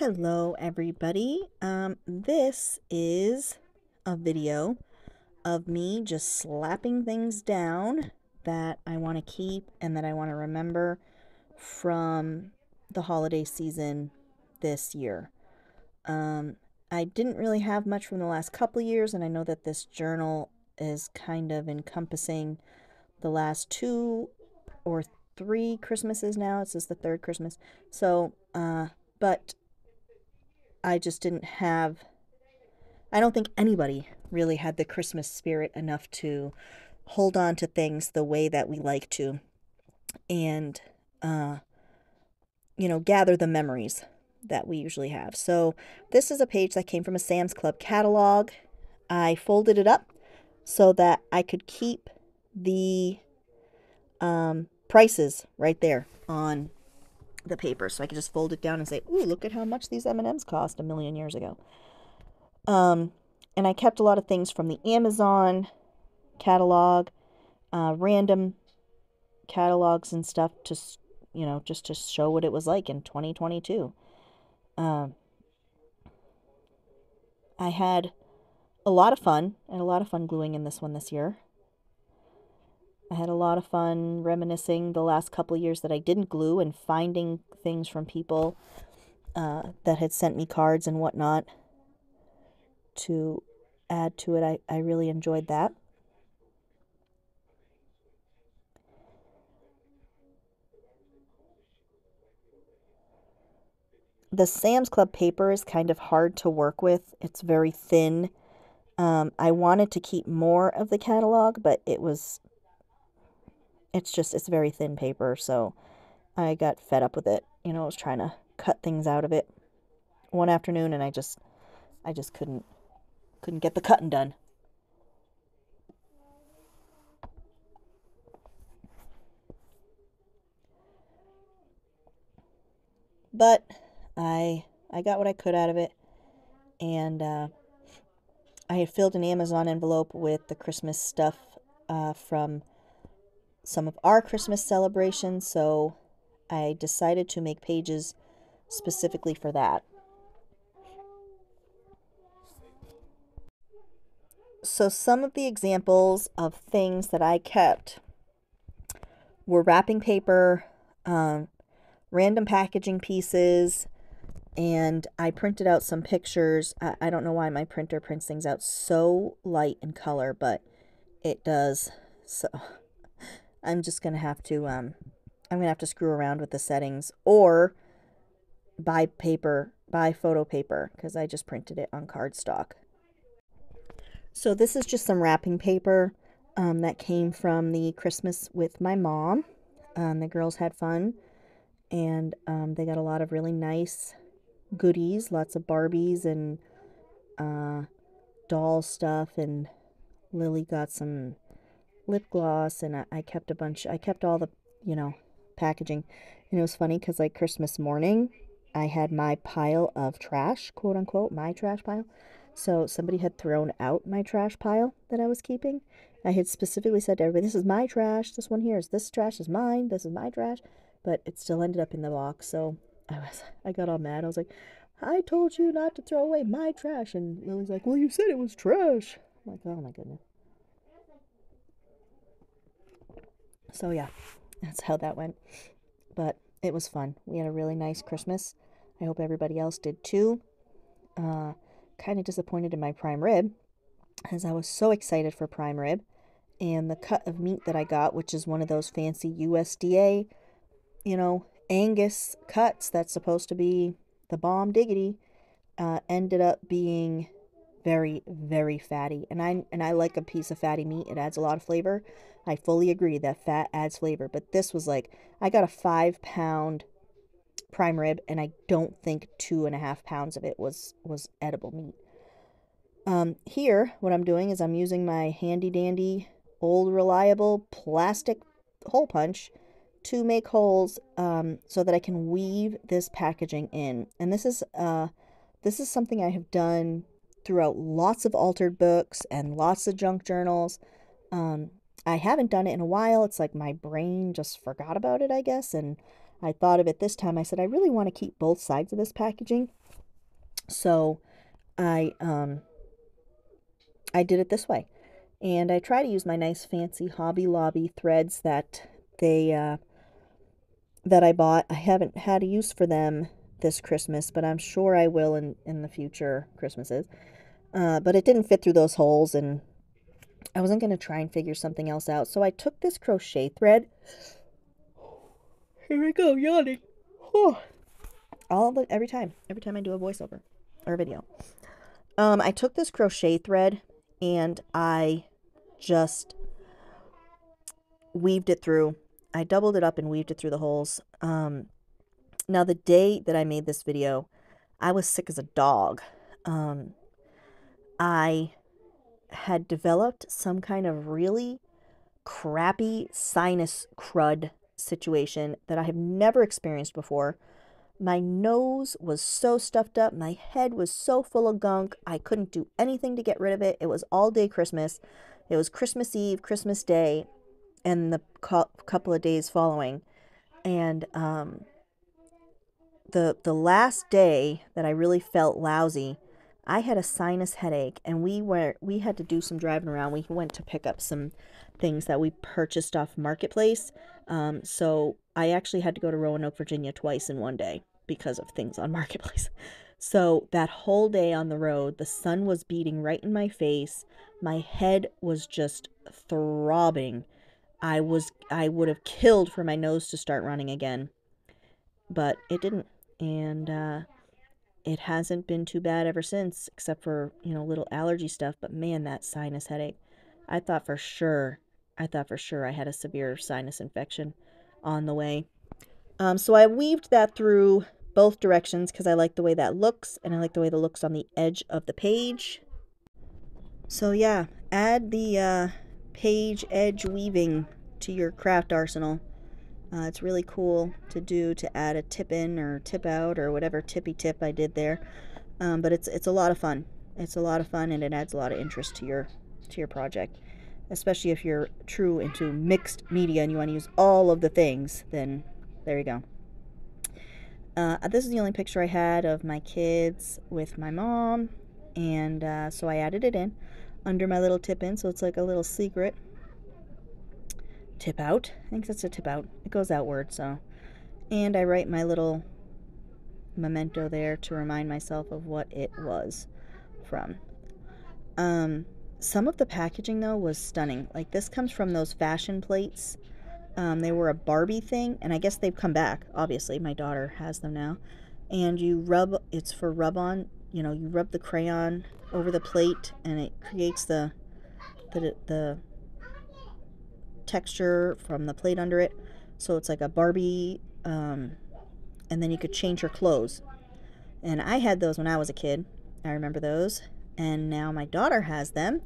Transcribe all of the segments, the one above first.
Hello everybody. This is a video of me just slapping things down that I want to keep and that I want to remember from the holiday season this year. I didn't really have much from the last couple years, and I know that this journal is kind of encompassing the last 2 or 3 Christmases now. This is the 3rd Christmas. So, but I just didn't have, I don't think anybody really had the Christmas spirit enough to hold on to things the way that we like to and, gather the memories that we usually have. So this is a page that came from a Sam's Club catalog. I folded it up so that I could keep the prices right there on the paper, so I could just fold it down and say, ooh, look at how much these M&Ms cost a million years ago. And I kept a lot of things from the Amazon catalog, random catalogs and stuff to, just to show what it was like in 2022. I had a lot of fun. I had a lot of fun gluing in this one this year. I had a lot of fun reminiscing the last couple of years that I didn't glue and finding things from people that had sent me cards and whatnot to add to it. I really enjoyed that. The Sam's Club paper is kind of hard to work with. It's very thin. I wanted to keep more of the catalog, but it's very thin paper, so I got fed up with it. I was trying to cut things out of it one afternoon, and I just couldn't get the cutting done. But I got what I could out of it, and I had filled an Amazon envelope with the Christmas stuff from some of our Christmas celebrations, so I decided to make pages specifically for that. So some of the examples of things that I kept were wrapping paper, random packaging pieces, and I printed out some pictures. I don't know why my printer prints things out so light in color, but it does. So I'm just going to have to, I'm going to have to screw around with the settings or buy photo paper, because I just printed it on cardstock. So this is just some wrapping paper that came from the Christmas with my mom. The girls had fun, and they got a lot of really nice goodies, lots of Barbies and doll stuff, and Lily got some lip gloss, and I kept all the, packaging. And it was funny because like Christmas morning, I had my pile of trash, quote unquote, my trash pile. So somebody had thrown out my trash pile that I was keeping. I had specifically said to everybody, this is my trash, this one here is, this trash is mine, this is my trash, but it still ended up in the box. So I got all mad. I was like, I told you not to throw away my trash. And Lily's like, well, you said it was trash. I'm like, oh my goodness. So yeah, that's how that went. But it was fun. We had a really nice Christmas. I hope everybody else did too. Kind of disappointed in my prime rib, as I was so excited for prime rib. And the cut of meat that I got, which is one of those fancy USDA, Angus cuts that's supposed to be the bomb diggity, ended up being very, very fatty. And I like a piece of fatty meat. It adds a lot of flavor. I fully agree that fat adds flavor. But this was like, I got a 5-pound prime rib, and I don't think 2.5 pounds of it was edible meat. Here, what I'm doing is I'm using my handy dandy, old reliable plastic hole punch to make holes so that I can weave this packaging in. And this is something I have done throughout lots of altered books and lots of junk journals. I haven't done it in a while. It's like my brain just forgot about it, I guess, and I thought of it this time. I said, I really want to keep both sides of this packaging. So I did it this way. And I try to use my nice fancy Hobby Lobby threads that that I bought. I haven't had a use for them this Christmas, but I'm sure I will in the future Christmases. But it didn't fit through those holes, and I wasn't going to try and figure something else out. So I took this crochet thread. Here we go, yawning. Every time I do a voiceover or a video. I took this crochet thread and I just weaved it through. I doubled it up and weaved it through the holes. Now, the day that I made this video, I was sick as a dog. I had developed some kind of really crappy sinus crud situation that I have never experienced before. My nose was so stuffed up. My head was so full of gunk. I couldn't do anything to get rid of it. It was all day Christmas. It was Christmas Eve, Christmas Day, and the couple of days following. And the last day that I really felt lousy, I had a sinus headache, and we had to do some driving around. We went to pick up some things that we purchased off Marketplace. So I actually had to go to Roanoke, Virginia twice in one day because of things on Marketplace. So that whole day on the road, the sun was beating right in my face. My head was just throbbing. I would have killed for my nose to start running again, but it didn't. And it hasn't been too bad ever since, except for, little allergy stuff. But man, that sinus headache, I thought for sure I had a severe sinus infection on the way. So I weaved that through both directions because I like the way that looks, and I like the way that looks on the edge of the page. So yeah, add the page edge weaving to your craft arsenal. It's really cool to do, to add a tip in or tip out or whatever tippy tip I did there. But it's a lot of fun. It's a lot of fun, and it adds a lot of interest to your project. Especially if you're true into mixed media and you want to use all of the things, then there you go. This is the only picture I had of my kids with my mom, and so I added it in under my little tip in, so it's like a little secret. Tip out. I think that's a tip out. It goes outward, so. And I write my little memento there to remind myself of what it was from. Some of the packaging, though, was stunning. Like, this comes from those fashion plates. They were a Barbie thing, and I guess they've come back, obviously. My daughter has them now. And you rub, it's for rub-on, you rub the crayon over the plate, and it creates the texture from the plate under it. So it's like a Barbie, and then you could change her clothes. And I had those when I was a kid. I remember those. And now my daughter has them,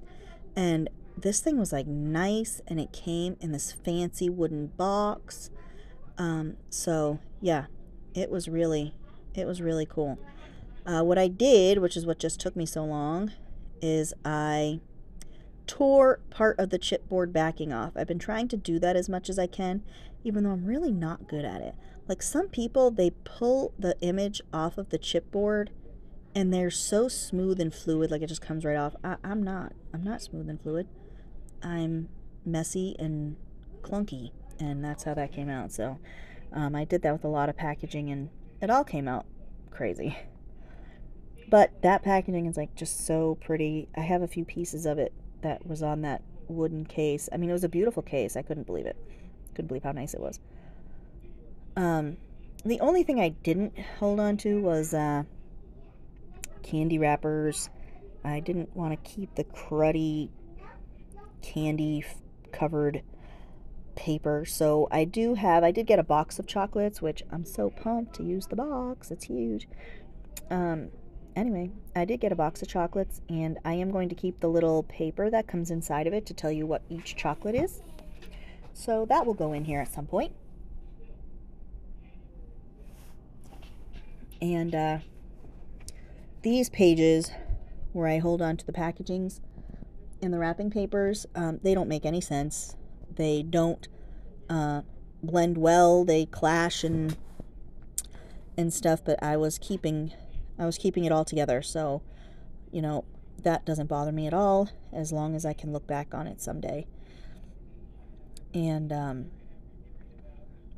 and this thing was like nice, and it came in this fancy wooden box. So yeah, it was really cool. What I did, which is what just took me so long, is I tore part of the chipboard backing off. I've been trying to do that as much as I can, even though I'm really not good at it. Like, some people, they pull the image off of the chipboard and they're so smooth and fluid, like it just comes right off. I'm not smooth and fluid. I'm messy and clunky, and that's how that came out. So I did that with a lot of packaging, and it all came out crazy. But that packaging is like just so pretty. I have a few pieces of it that was on that wooden case. I mean, it was a beautiful case. I couldn't believe it. Couldn't believe how nice it was. The only thing I didn't hold on to was candy wrappers. I didn't want to keep the cruddy candy covered paper, so I did get a box of chocolates, which I'm so pumped to use the box. It's huge. Anyway, I did get a box of chocolates, and I am going to keep the little paper that comes inside of it to tell you what each chocolate is. So that will go in here at some point. And these pages where I hold on to the packagings and the wrapping papers, they don't make any sense. They don't blend well. They clash and and stuff, but I was keeping it all together. So, you know, that doesn't bother me at all, as long as I can look back on it someday. And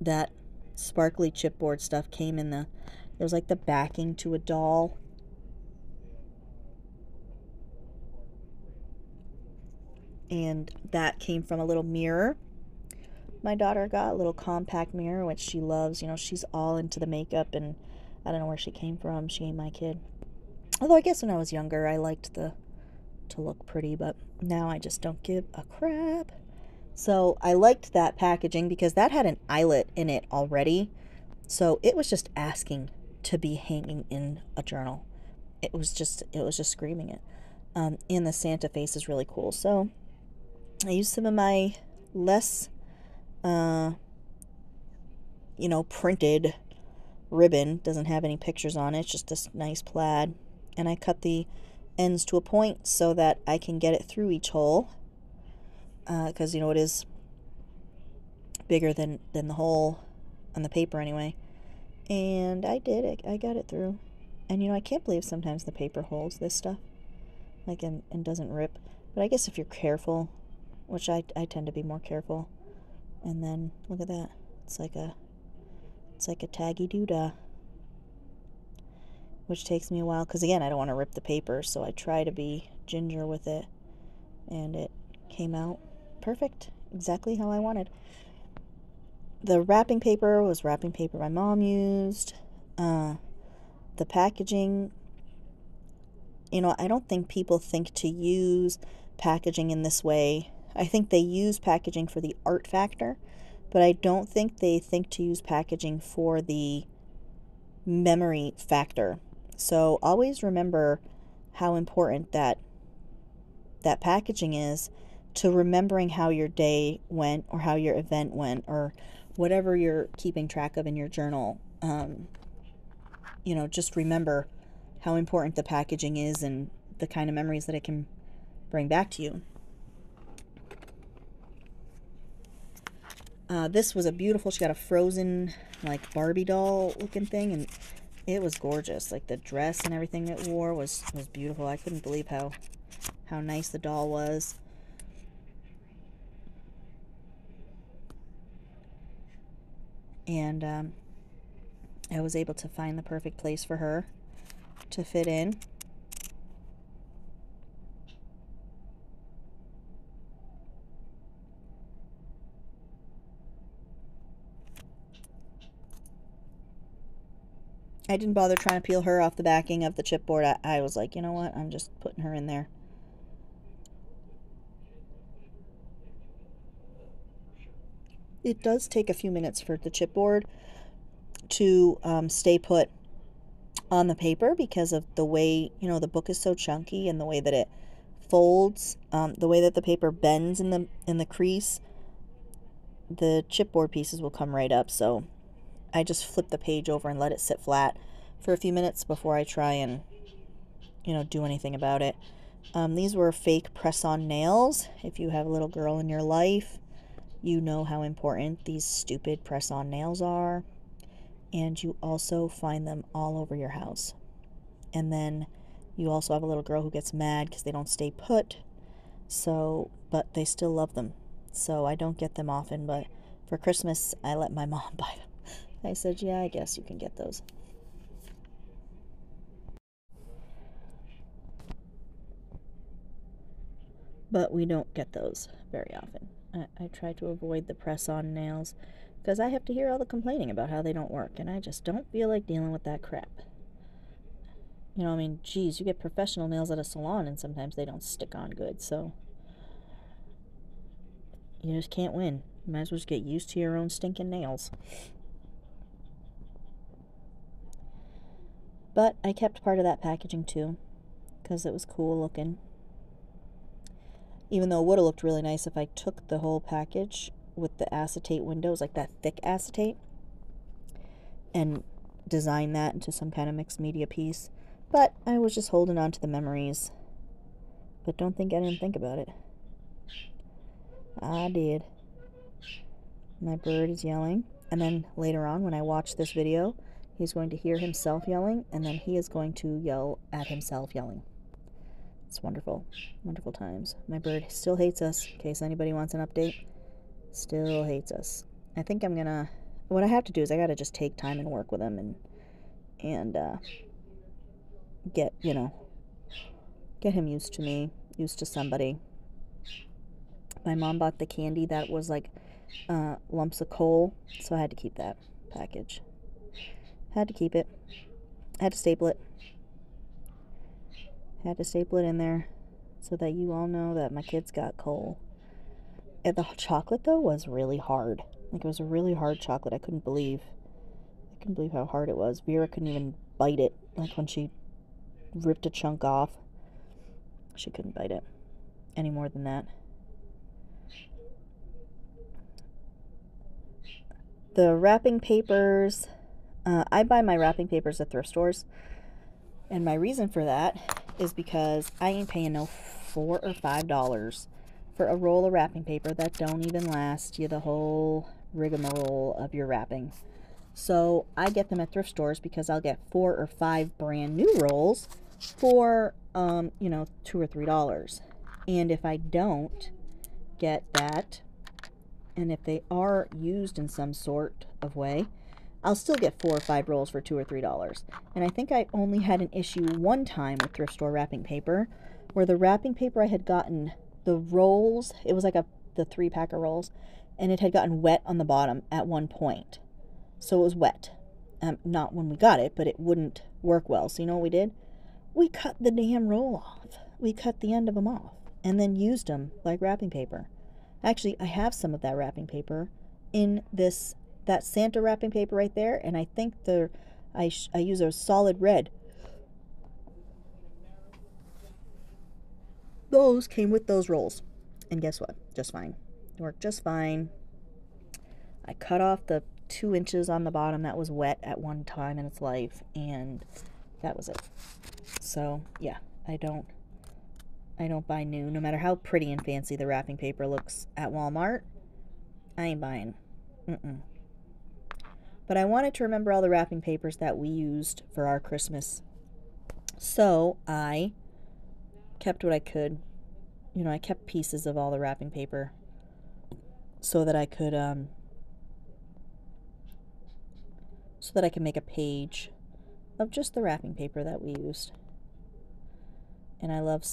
that sparkly chipboard stuff came in there's like the backing to a doll. And that came from a little mirror my daughter got, a little compact mirror, which she loves. You know, she's all into the makeup, and I don't know where she came from. She ain't my kid. Although I guess when I was younger, I liked to look pretty, but now I just don't give a crap. So I liked that packaging because that had an eyelet in it already. So it was just asking to be hanging in a journal. It was just screaming it. And the Santa face is really cool. So I used some of my less, you know, printed ribbon. Doesn't have any pictures on it. It's just this nice plaid. And I cut the ends to a point so that I can get it through each hole. Because, you know, it is bigger than the hole on the paper anyway. And I did it. I got it through. And, you know, I can't believe sometimes the paper holds this stuff. Like, and doesn't rip. But I guess if you're careful, which I tend to be more careful. And then, look at that. It's like a taggy doodah. Which takes me a while, because again, I don't want to rip the paper, so I try to be ginger with it. And it came out perfect. Exactly how I wanted. The wrapping paper was wrapping paper my mom used. The packaging, you know, I don't think people think to use packaging in this way. I think they use packaging for the art factor, but I don't think they think to use packaging for the memory factor. So always remember how important that packaging is to remembering how your day went, or how your event went, or whatever you're keeping track of in your journal. You know, just remember how important the packaging is and the kind of memories that it can bring back to you. This was a beautiful, she got a frozen, like, Barbie doll looking thing, and it was gorgeous. Like, the dress and everything it wore was beautiful. I couldn't believe how nice the doll was. And I was able to find the perfect place for her to fit in. I didn't bother trying to peel her off the backing of the chipboard. I was like, you know what? I'm just putting her in there. It does take a few minutes for the chipboard to stay put on the paper because of the way, you know, the book is so chunky, and the way that it folds, the way that the paper bends in the crease, the chipboard pieces will come right up. So I just flip the page over and let it sit flat for a few minutes before I try and, you know, do anything about it. These were fake press-on nails. If you have a little girl in your life, you know how important these stupid press-on nails are. And you also find them all over your house. And then you also have a little girl who gets mad because they don't stay put. So, but they still love them. So I don't get them often, but for Christmas, I let my mom buy them. I said, yeah, I guess you can get those. But we don't get those very often. I try to avoid the press-on nails because I have to hear all the complaining about how they don't work, and I just don't feel like dealing with that crap. You know, I mean, geez, you get professional nails at a salon, and sometimes they don't stick on good, so you just can't win. You might as well just get used to your own stinking nails. But I kept part of that packaging too, because it was cool looking. Even though it would have looked really nice if I took the whole package with the acetate windows, like that thick acetate, and designed that into some kind of mixed media piece. But I was just holding on to the memories. But don't think I didn't think about it. I did. My bird is yelling. And then later on, when I watch this video, He's going to hear himself yelling, and then he is going to yell at himself yelling. It's wonderful. Wonderful times. My bird still hates us, in case anybody wants an update. Still hates us. I think I'm gonna... What I have to do is I gotta just take time and work with him and get, you know, get him used to me, used to somebody. My mom bought the candy that was like lumps of coal, so I had to keep that package. Had to keep it. Had to staple it. Had to staple it in there so that you all know that my kids got coal. And the chocolate, though, was really hard. Like, it was a really hard chocolate. I couldn't believe how hard it was. Vera couldn't even bite it. Like, when she ripped a chunk off, she couldn't bite it any more than that. The wrapping papers, I buy my wrapping papers at thrift stores. And my reason for that is because I ain't paying no $4 or $5 for a roll of wrapping paper that don't even last you the whole rigmarole of your wrapping. So I get them at thrift stores because I'll get 4 or 5 brand new rolls for, you know, $2 or $3. And if I don't get that, and if they are used in some sort of way, I'll still get 4 or 5 rolls for $2 or $3. And I think I only had an issue one time with thrift store wrapping paper, where the wrapping paper I had gotten, the rolls, it was like the 3-pack of rolls, and it had gotten wet on the bottom at one point. So it was wet. Not when we got it, but it wouldn't work well. So you know what we did? We cut the damn roll off. We cut the end of them off and then used them like wrapping paper. Actually, I have some of that wrapping paper in that Santa wrapping paper right there, and I think I use a solid red. Those came with those rolls, and guess what? Just fine. It worked just fine. I cut off the 2 inches on the bottom that was wet at one time in its life, and that was it. So yeah, I don't buy new, no matter how pretty and fancy the wrapping paper looks at Walmart. I ain't buying. But I wanted to remember all the wrapping papers that we used for our Christmas. So I kept what I could. You know, I kept pieces of all the wrapping paper so that I could make a page of just the wrapping paper that we used. And I love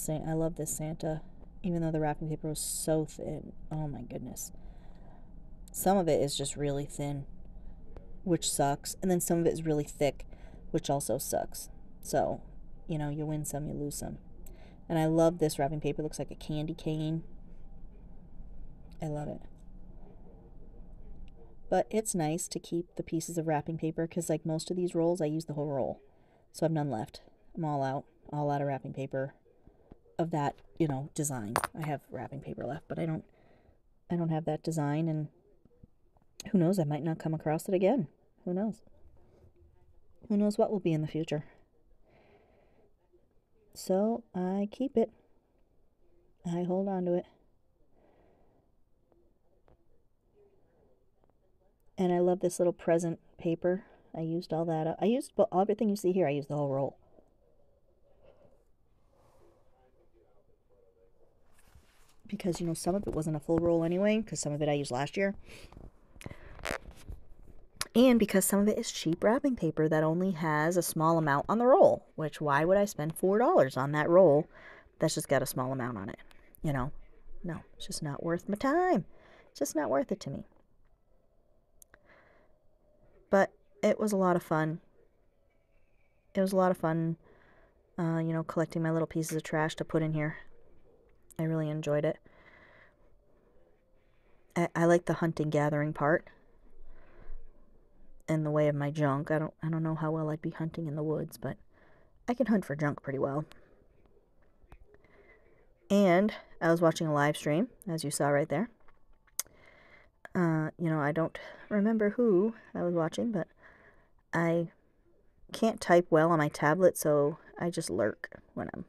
this Santa, even though the wrapping paper was so thin. Oh my goodness. Some of it is just really thin, which sucks. And then some of it is really thick, which also sucks. So, you know, you win some, you lose some. And I love this wrapping paper. It looks like a candy cane. I love it. But it's nice to keep the pieces of wrapping paper because, like most of these rolls, I use the whole roll. So I have none left. I'm all out of wrapping paper of that, you know, design. I have wrapping paper left, but I don't have that design, and who knows, I might not come across it again. Who knows? Who knows what will be in the future? So I keep it. I hold on to it. And I love this little present paper. I used all that up. I used everything you see here. I used the whole roll. Because, you know, some of it wasn't a full roll anyway, because some of it I used last year. And because some of it is cheap wrapping paper that only has a small amount on the roll. Which, why would I spend $4 on that roll that's just got a small amount on it? You know? No, it's just not worth my time. It's just not worth it to me. But it was a lot of fun. It was a lot of fun, you know, collecting my little pieces of trash to put in here. I really enjoyed it. I like the hunting gathering part. In the way of my junk. I don't know how well I'd be hunting in the woods, but I can hunt for junk pretty well. And I was watching a live stream, as you saw right there. You know, I don't remember who I was watching, but I can't type well on my tablet, so I just lurk when I'm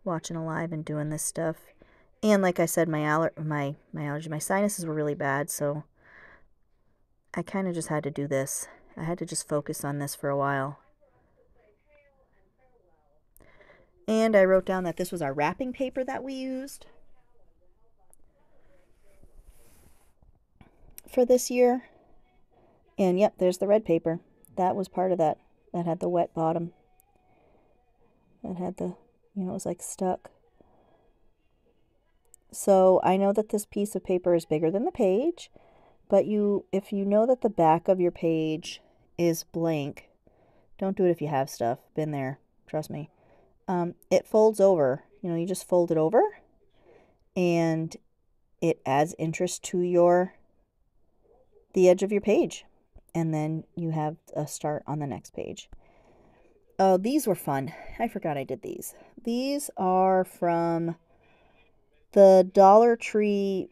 watching a live and doing this stuff. And like I said, my sinuses were really bad, so I kind of just had to do this I had to just focus on this for a while. And I wrote down that this was our wrapping paper that we used for this year. And yep, there's the red paper. That was part of that. That had the wet bottom. That had the, you know, it was like stuck. So I know that this piece of paper is bigger than the page, but if you know that the back of your page is blank, don't do it if you have stuff. Been there, trust me. It folds over. You know, you just fold it over, and it adds interest to the edge of your page, and then you have a start on the next page. Oh, these were fun. I forgot I did these. These are from the Dollar Tree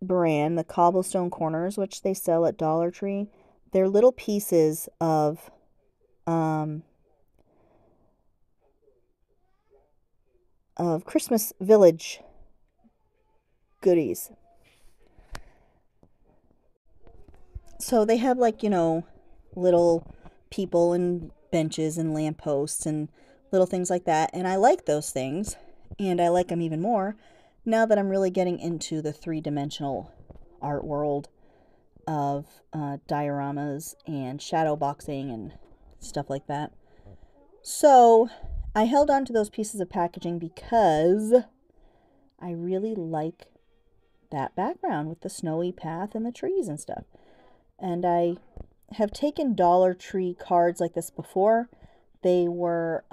brand, the Cobblestone Corners, which they sell at Dollar Tree. They're little pieces of Christmas Village goodies. So they have, like, you know, little people and benches and lampposts and little things like that. And I like those things. And I like them even more now that I'm really getting into the three-dimensional art world of dioramas and shadow boxing and stuff like that. So I held on to those pieces of packaging because I really like that background with the snowy path and the trees and stuff. And I have taken Dollar Tree cards like this before. They were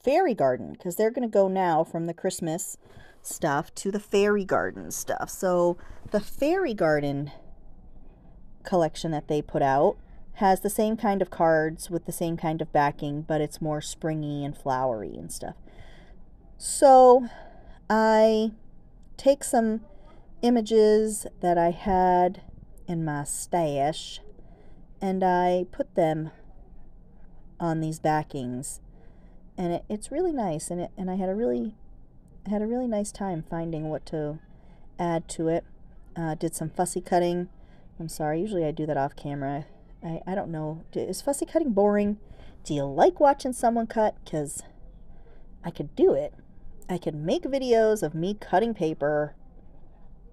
fairy garden, because they're going to go now from the Christmas stuff to the fairy garden stuff. So the fairy garden collection that they put out has the same kind of cards with the same kind of backing, but it's more springy and flowery and stuff. So I take some images that I had in my stash and I put them on these backings, and it's really nice, and I had a really nice time finding what to add to it. Did some fussy cutting. I'm sorry, usually I do that off camera. I don't know, is fussy cutting boring? Do you like watching someone cut? Because I could do it. I could make videos of me cutting paper,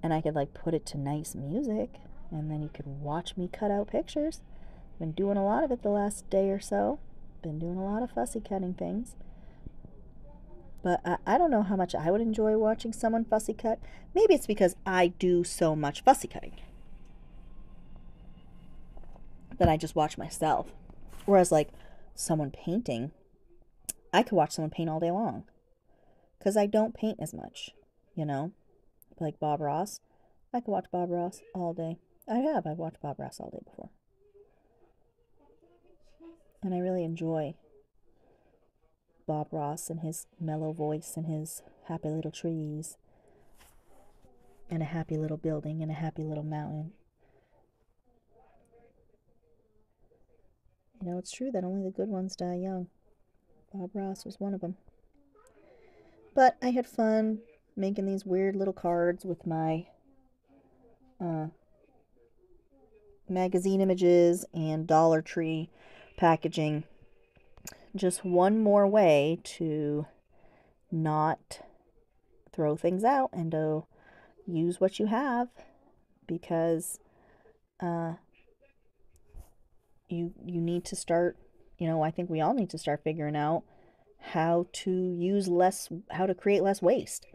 and I could like put it to nice music, and then you could watch me cut out pictures. Been doing a lot of it the last day or so. Been doing a lot of fussy cutting things. But I don't know how much I would enjoy watching someone fussy cut. Maybe it's because I do so much fussy cutting that I just watch myself. Whereas like someone painting, I could watch someone paint all day long. Because I don't paint as much, you know? Like Bob Ross. I could watch Bob Ross all day. I've watched Bob Ross all day before. And I really enjoy Bob Ross and his mellow voice and his happy little trees and a happy little building and a happy little mountain. You know, it's true that only the good ones die young. Bob Ross was one of them. But I had fun making these weird little cards with my magazine images and Dollar Tree packaging. Just one more way to not throw things out and to use what you have, because you need to start, you know, I think we all need to start figuring out how to create less waste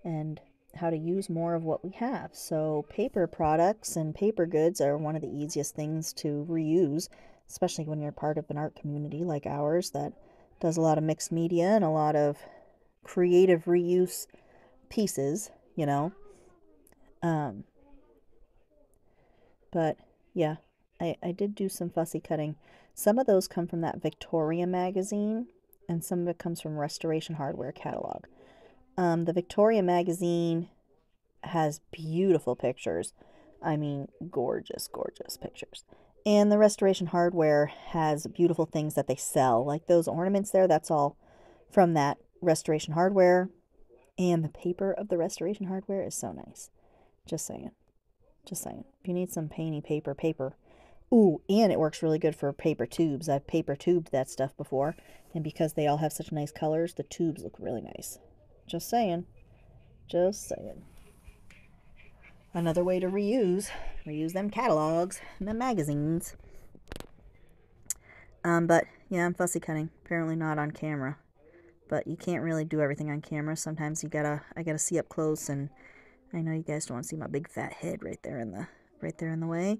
and how to use more of what we have. So paper products and paper goods are one of the easiest things to reuse, especially when you're part of an art community like ours that does a lot of mixed media and a lot of creative reuse pieces, you know. But yeah, I did do some fussy cutting. Some of those come from that Victoria magazine, and some of it comes from Restoration Hardware catalog. The Victoria magazine has beautiful pictures. I mean, gorgeous, gorgeous pictures. And the Restoration Hardware has beautiful things that they sell. Like those ornaments there, that's all from that Restoration Hardware. And the paper of the Restoration Hardware is so nice. Just saying. Just saying. If you need some painty paper, Ooh, and it works really good for paper tubes. I've paper tubed that stuff before, and because they all have such nice colors, the tubes look really nice. Just saying. Just saying. Another way to reuse them catalogs and them magazines. But yeah, I'm fussy cutting. Apparently not on camera. But you can't really do everything on camera. Sometimes I gotta see up close, and I know you guys don't want to see my big fat head right there in the way.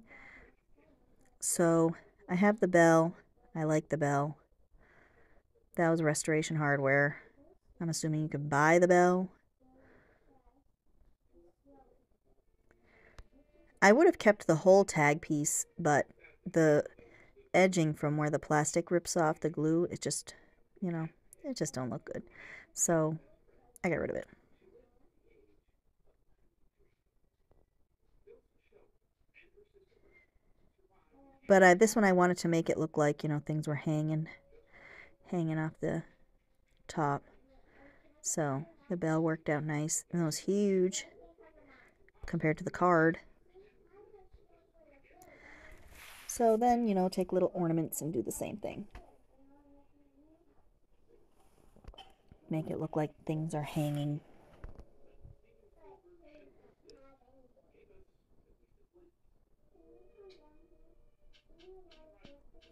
So I have the bell. I like the bell. That was Restoration Hardware. I'm assuming you can buy the bell. I would have kept the whole tag piece, but the edging from where the plastic rips off the glue, it just, you know, it just don't look good. So I got rid of it. But this one I wanted to make it look like, you know, things were hanging off the top. So the bell worked out nice. And it was huge compared to the card. So then, you know, take little ornaments and do the same thing. Make it look like things are hanging.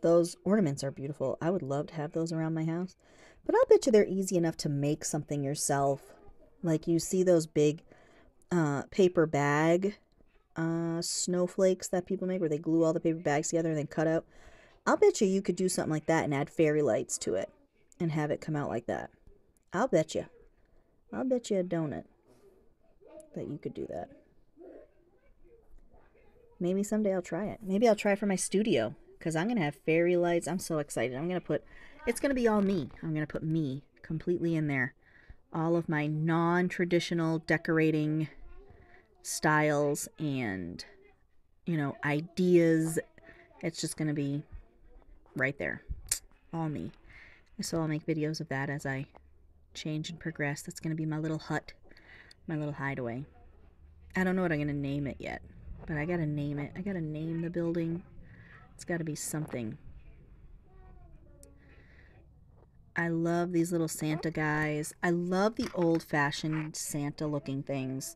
Those ornaments are beautiful. I would love to have those around my house. But I'll bet you they're easy enough to make something yourself. Like you see those big paper bag snowflakes that people make where they glue all the paper bags together and then cut out. I'll bet you could do something like that and add fairy lights to it and have it come out like that. I'll bet you a donut that you could do that. Maybe someday I'll try it. Maybe I'll try it for my studio, because I'm going to have fairy lights. I'm so excited. It's going to be all me. I'm going to put me completely in there. All of my non-traditional decorating styles and, you know, ideas. It's just going to be right there. All me. So I'll make videos of that as I change and progress. That's going to be my little hut, my little hideaway. I don't know what I'm going to name it yet, but I got to name it. I got to name the building. It's got to be something. I love these little Santa guys. I love the old-fashioned Santa-looking things.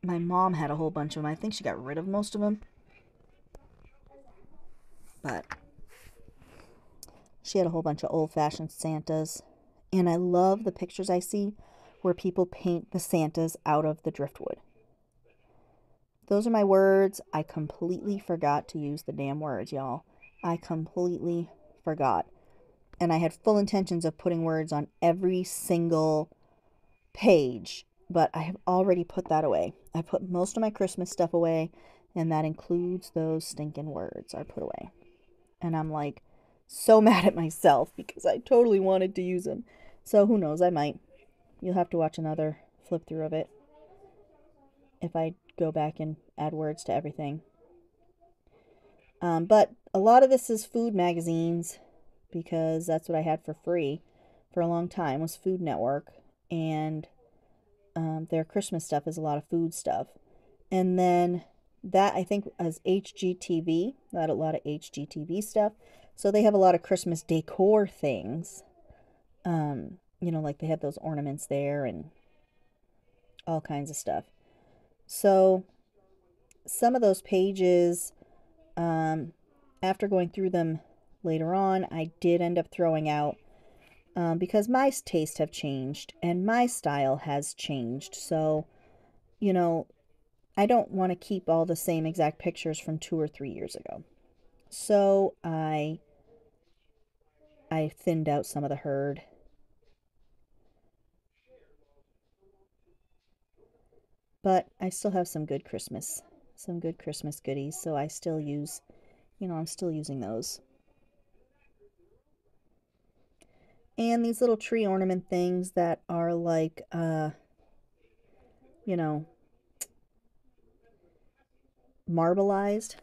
My mom had a whole bunch of them. I think she got rid of most of them. But she had a whole bunch of old-fashioned Santas. And I love the pictures I see where people paint the Santas out of the driftwood. Those are my words. I completely forgot to use the damn words, y'all. I completely forgot. And I had full intentions of putting words on every single page, but I have already put that away. I put most of my Christmas stuff away, and that includes those stinking words I put away. And I'm like so mad at myself because I totally wanted to use them. So who knows, I might. You'll have to watch another flip through of it if I go back and add words to everything. But a lot of this is food magazines, because that's what I had for free for a long time, was Food Network. And their Christmas stuff is a lot of food stuff. And then that, I think, is HGTV. I had a lot of HGTV stuff. So they have a lot of Christmas decor things. You know, like they have those ornaments there and all kinds of stuff. So some of those pages, after going through them later on, I did end up throwing out, because my tastes have changed and my style has changed. So, you know, I don't want to keep all the same exact pictures from 2 or 3 years ago. So I thinned out some of the herd. But I still have some good Christmas goodies. So I still use, you know, I'm still using those. And these little tree ornament things that are like, you know, marbleized.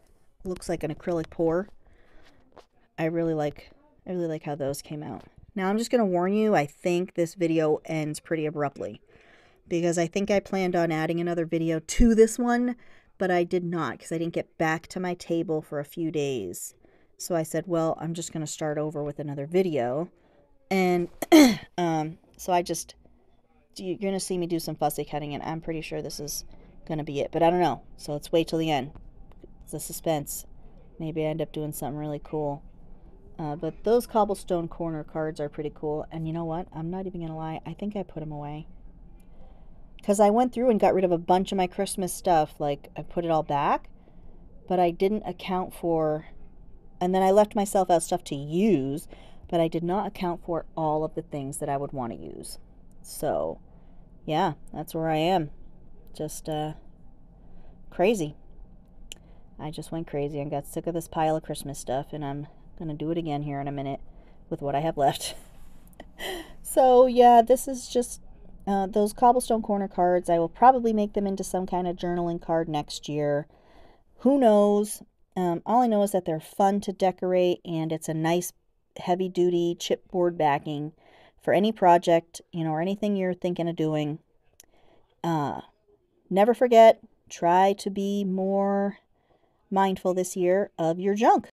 Looks like an acrylic pour. I really like how those came out. Now I'm just going to warn you, I think this video ends pretty abruptly, because I think I planned on adding another video to this one, but I did not because I didn't get back to my table for a few days. So I said, well, I'm just going to start over with another video. And so you're going to see me do some fussy cutting, and I'm pretty sure this is going to be it. But I don't know. So let's wait till the end. It's a suspense. Maybe I end up doing something really cool. But those cobblestone corner cards are pretty cool. And you know what? I'm not even going to lie. I think I put them away. Because I went through and got rid of a bunch of my Christmas stuff. Like, I put it all back. But I didn't account for... And then I left myself out stuff to use. But I did not account for all of the things that I would want to use. So, yeah, that's where I am. Just, crazy. I just went crazy and got sick of this pile of Christmas stuff. And I'm going to do it again here in a minute with what I have left. So, yeah, this is just... those cobblestone corner cards. I will probably make them into some kind of journaling card next year. Who knows? All I know is that they're fun to decorate, and it's a nice heavy-duty chipboard backing for any project, or anything you're thinking of doing. Never forget, try to be more mindful this year of your junk.